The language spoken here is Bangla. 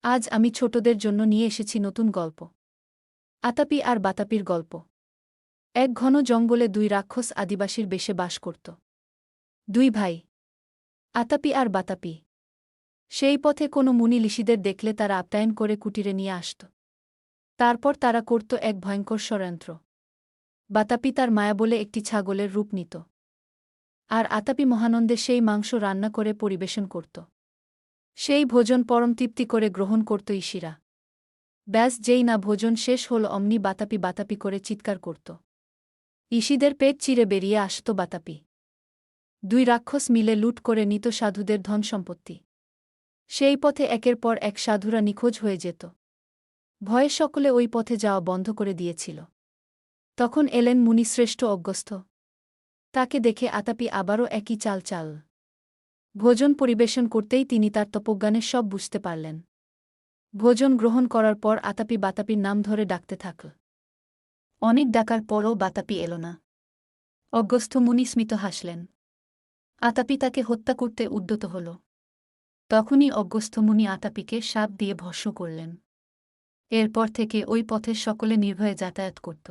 আজ আমি ছোটদের জন্য নিয়ে এসেছি নতুন গল্প। আতাপি আর বাতাপির গল্প। এক ঘন জঙ্গলে দুই রাক্ষস আদিবাসীর বেশে বাস করত। দুই ভাই, আতাপি আর বাতাপি। সেই পথে কোনো মুনি ঋষিদের দেখলে তারা আপ্যায়ন করে কুটিরে নিয়ে আসত। তারপর তারা করত এক ভয়ঙ্কর ষড়যন্ত্র। বাতাপি তার মায়া বলে একটি ছাগলের রূপ নিত, আর আতাপি মহানন্দে সেই মাংস রান্না করে পরিবেশন করত। সেই ভোজন পরম তৃপ্তি করে গ্রহণ করত ঋষিরা। ব্যাস যেই না ভোজন শেষ হল অমনি বাতাপি বাতাপি করে চিৎকার করত। ঋষিদের পেট চিরে বেরিয়ে আসত বাতাপি। দুই রাক্ষস মিলে লুট করে নিত সাধুদের ধন সম্পত্তি। সেই পথে একের পর এক সাধুরা নিখোঁজ হয়ে যেত। ভয়ে সকলে ওই পথে যাওয়া বন্ধ করে দিয়েছিল। তখন এলেন মুনিশ্রেষ্ঠ অগস্ত্য। তাকে দেখে আতাপি আবারও একই চাল চাল। ভোজন পরিবেশন করতেই তিনি তার তপজ্ঞানের সব বুঝতে পারলেন। ভোজন গ্রহণ করার পর আতাপি বাতাপির নাম ধরে ডাকতে থাকল। অনেক ডাকার পরও বাতাপি এল না। অগস্ত্য মুনি স্মিত হাসলেন। আতাপি তাকে হত্যা করতে উদ্যত হল। তখনই অগস্ত্য মুনি আতাপিকে শাপ দিয়ে ভস্ম করলেন। এরপর থেকে ওই পথে সকলে নির্ভয়ে যাতায়াত করত।